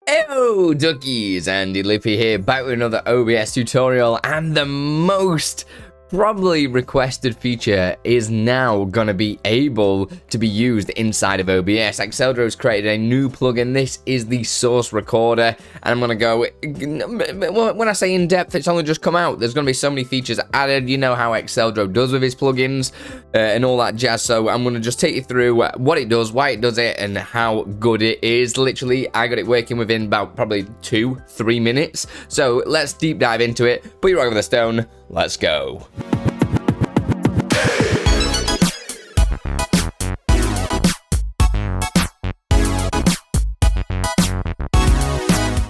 Hello duckies, Andy Lippy here, back with another OBS tutorial, and the most probably requested feature is now going to be able to be used inside of OBS. Exeldro has created a new plugin. This is the source recorder, and I'm going to go, when I say in depth, it's only just come out. There's going to be so many features added. You know how Exeldro does with his plugins and all that jazz, so I'm going to just take you through what it does, why it does it, and how good it is. Literally, I got it working within about probably 2-3 minutes, so let's deep dive into it. Put your rock over the stone, let's go.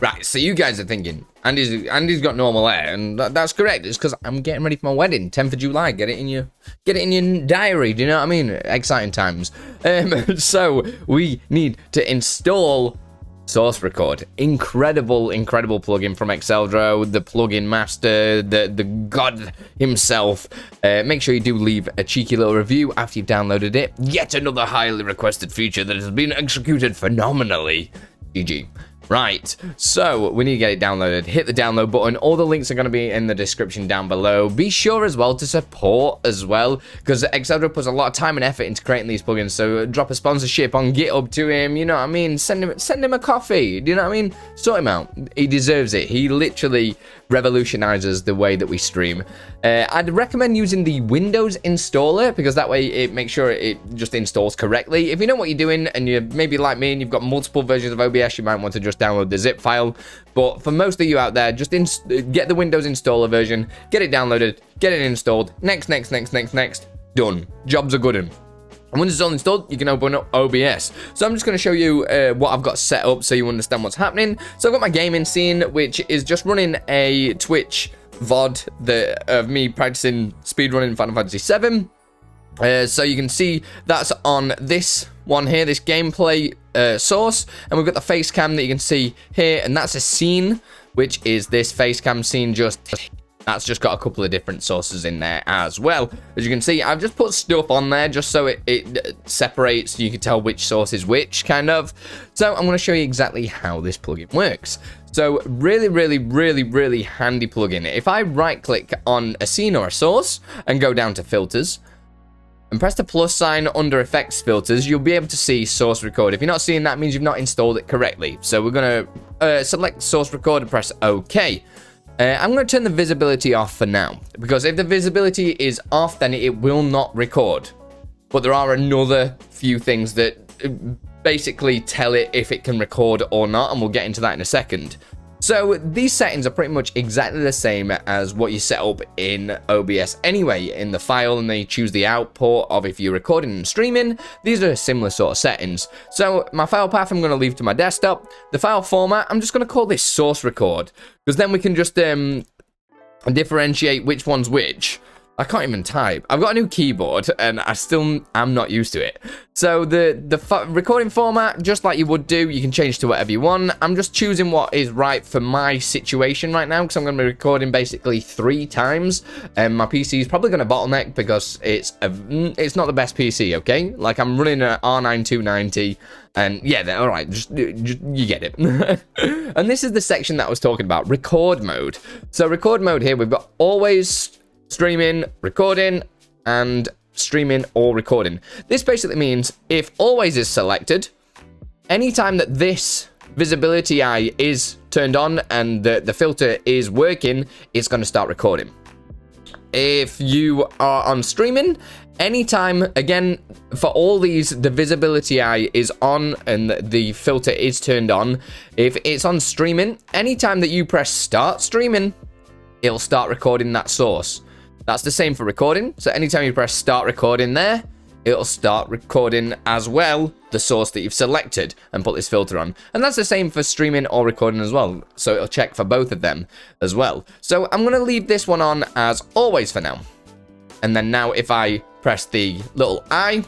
Right, so you guys are thinking, Andy's got normal hair, and that's correct. It's because I'm getting ready for my wedding, 10th of July. Get it in your diary. Do you know what I mean? Exciting times. So we need to install Source Record. Incredible plugin from Exeldro, the plugin master, the god himself. Make sure you do leave a cheeky little review after you've downloaded it. Yet another highly requested feature that has been executed phenomenally. GG. Right, so we need to get it downloaded. Hit the download button. All the links are going to be in the description down below. Be sure as well to support as well, because Exeldro puts a lot of time and effort into creating these plugins. So drop a sponsorship on GitHub to him. You know what I mean? Send him a coffee. Do you know what I mean? Sort him out. He deserves it. He literally revolutionizes the way that we stream. I'd recommend using the Windows installer, because that way it makes sure it just installs correctly. If you know what you're doing and you're maybe like me and you've got multiple versions of OBS, you might want to just download the zip file. But for most of you out there, just get the Windows installer version, get it downloaded, get it installed. Next. Done. Job's a good one. And once it's all installed, you can open up OBS. So I'm just going to show you what I've got set up so you understand what's happening. So I've got my gaming scene, which is just running a Twitch VOD of me practicing speedrunning Final Fantasy VII. So you can see that's on this one here, this gameplay source. And we've got the face cam that you can see here. And that's a scene, which is this face cam scene that's just got a couple of different sources in there as well. As you can see, I've just put stuff on there just so it separates, you can tell which source is which, kind of. So I'm going to show you exactly how this plugin works. So really handy plugin. If I right click on a scene or a source and go down to filters and press the plus sign under effects filters, you'll be able to see source record. If you're not seeing that, it means you've not installed it correctly. So we're going to select source record and press OK. I'm going to turn the visibility off for now, because if the visibility is off, then it will not record. But there are another few things that basically tell it if it can record or not, and we'll get into that in a second. So these settings are pretty much exactly the same as what you set up in OBS anyway, in the file, and then you choose the output of if you're recording and streaming. These are similar sort of settings. So my file path I'm going to leave to my desktop. The file format, I'm just going to call this source record, because then we can just differentiate which one's which. I can't even type. I've got a new keyboard and I'm not used to it. So the recording format, just like you would do, you can change to whatever you want. I'm just choosing what is right for my situation right now, because I'm going to be recording basically 3 times. And my PC is probably going to bottleneck because it's not the best PC, okay? Like, I'm running an R9 290, and yeah, all right, just you get it. And this is the section that I was talking about, record mode. So record mode here, we've got always streaming, recording, and streaming or recording. This basically means if always is selected, anytime that this visibility eye is turned on and the filter is working, it's going to start recording. If you are on streaming, anytime, again, for all these, the visibility eye is on and the filter is turned on. If it's on streaming, anytime that you press start streaming, it'll start recording that source. That's the same for recording. So anytime you press start recording there, it'll start recording as well the source that you've selected and put this filter on. And that's the same for streaming or recording as well. So it'll check for both of them as well. So I'm going to leave this one on as always for now. And then now if I press the little I,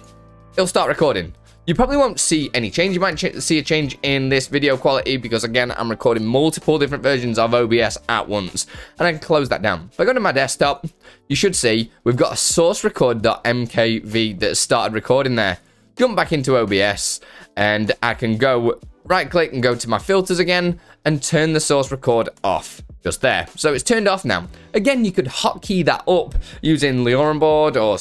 it'll start recording. You probably won't see any change. You might see a change in this video quality because, again, I'm recording multiple different versions of OBS at once. And I can close that down. If I go to my desktop, you should see we've got a sourcerecord.mkv that started recording there. Jump back into OBS, and I can go right click and go to my filters again and turn the source record off. Just there. So it's turned off now. Again, you could hotkey that up using Leoran board or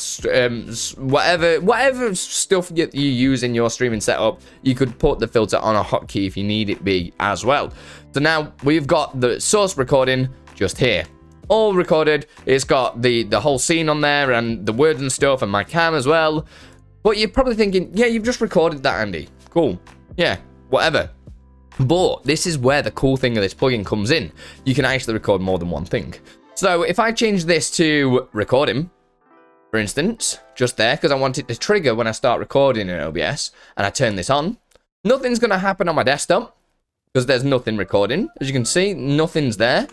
whatever stuff you use in your streaming setup. You could put the filter on a hotkey if you need it be as well. So now we've got the source recording just here. All recorded. It's got the whole scene on there and the words and stuff and my cam as well. But you're probably thinking, yeah, you've just recorded that, Andy. Cool. Yeah, whatever. But this is where the cool thing of this plugin comes in. You can actually record more than one thing. So if I change this to recording, for instance, just there, because I want it to trigger when I start recording in OBS, and I turn this on, nothing's going to happen on my desktop, because there's nothing recording. As you can see, nothing's there,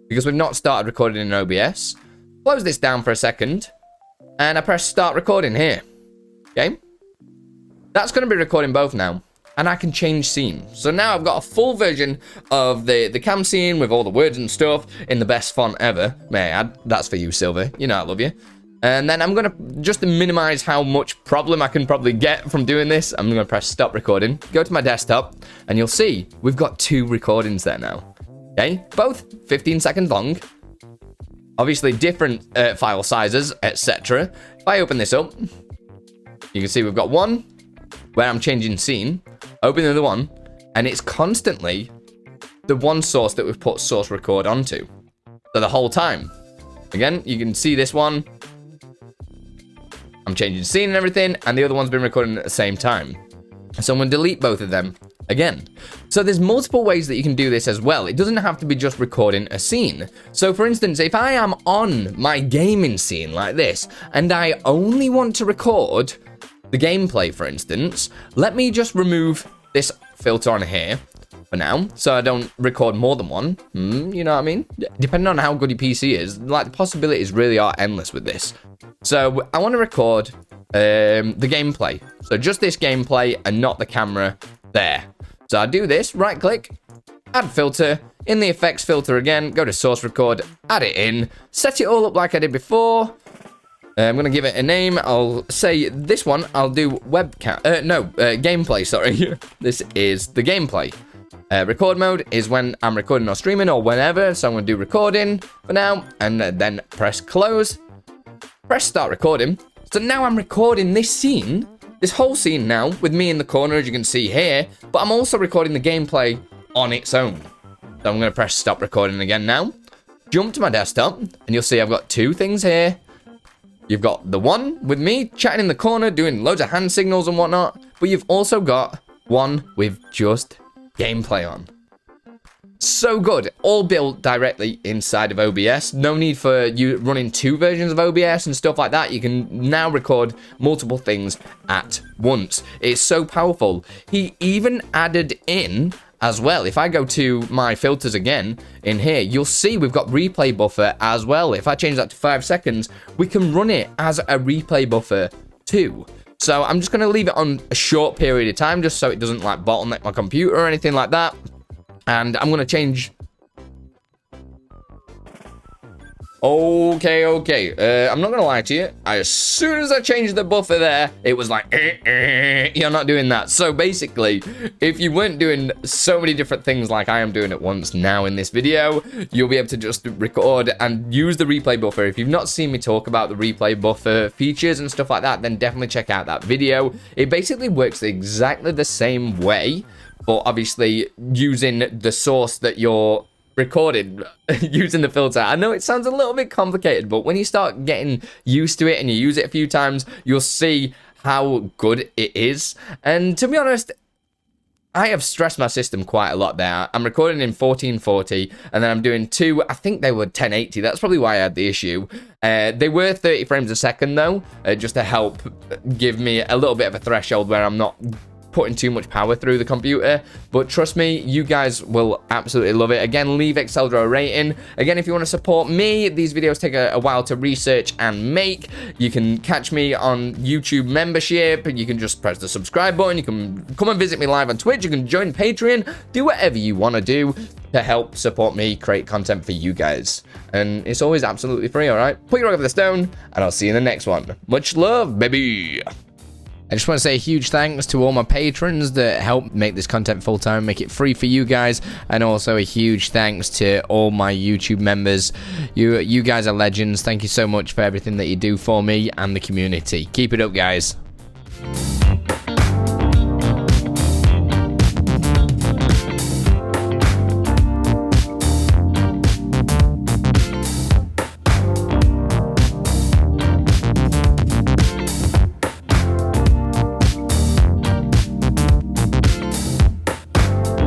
because we've not started recording in OBS. Close this down for a second, and I press start recording here. Okay? That's going to be recording both now. And I can change scene. So now I've got a full version of the cam scene with all the words and stuff in the best font ever. May I add, that's for you, Silver. You know I love you. And then I'm going to, just to minimize how much problem I can probably get from doing this, I'm going to press stop recording, go to my desktop, and you'll see we've got 2 recordings there now. Okay, both 15 seconds long. Obviously different file sizes, etc. If I open this up, you can see we've got one where I'm changing scene. Open the other one, and it's constantly the one source that we've put source record onto. So the whole time. Again, you can see this one. I'm changing scene and everything, and the other one's been recording at the same time. So I'm going to delete both of them again. So there's multiple ways that you can do this as well. It doesn't have to be just recording a scene. So for instance, if I am on my gaming scene like this, and I only want to record the gameplay, for instance, let me just remove this filter on here for now, so I don't record more than one. You know what I mean? Depending on how good your PC is, like, the possibilities really are endless with this. So I want to record the gameplay. So just this gameplay and not the camera there. So I do this, right click, add filter, in the effects filter again, go to source record, add it in, set it all up like I did before. I'm going to give it a name. I'll say this one, I'll do webcam. Gameplay, sorry. This is the gameplay. Record mode is when I'm recording or streaming or whenever. So I'm going to do recording for now. And then press close. Press start recording. So now I'm recording this scene. This whole scene now with me in the corner, as you can see here. But I'm also recording the gameplay on its own. So I'm going to press stop recording again now. Jump to my desktop. And you'll see I've got 2 things here. You've got the one with me chatting in the corner, doing loads of hand signals and whatnot. But you've also got one with just gameplay on. So good. All built directly inside of OBS. No need for you running 2 versions of OBS and stuff like that. You can now record multiple things at once. It's so powerful. He even added in as well. If I go to my filters again in here, you'll see we've got replay buffer as well. If I change that to 5 seconds, we can run it as a replay buffer too. So I'm just going to leave it on a short period of time just so it doesn't like bottleneck my computer or anything like that. And I'm going to change. Okay. I'm not going to lie to you. As soon as I changed the buffer there, it was like, you're not doing that. So basically, if you weren't doing so many different things like I am doing at once now in this video, you'll be able to just record and use the replay buffer. If you've not seen me talk about the replay buffer features and stuff like that, then definitely check out that video. It basically works exactly the same way, but obviously using the source that you're recorded using the filter. I know it sounds a little bit complicated, but when you start getting used to it and you use it a few times, you'll see how good it is. And to be honest, I have stressed my system quite a lot there. I'm recording in 1440 and then I'm doing 2, I think they were 1080. That's probably why I had the issue. They were 30 frames a second though, just to help give me a little bit of a threshold where I'm not putting too much power through the computer. But trust me, you guys will absolutely love it. Again, leave Exeldro a rating. Again, if you want to support me, these videos take a while to research and make. You can catch me on YouTube membership. You can just press the subscribe button. You can come and visit me live on Twitch. You can join Patreon. Do whatever you want to do to help support me create content for you guys. And it's always absolutely free, all right? Put your rock over the stone, and I'll see you in the next one. Much love, baby. I just want to say a huge thanks to all my patrons that help make this content full-time, make it free for you guys, and also a huge thanks to all my YouTube members. You guys are legends. Thank you so much for everything that you do for me and the community. Keep it up, guys.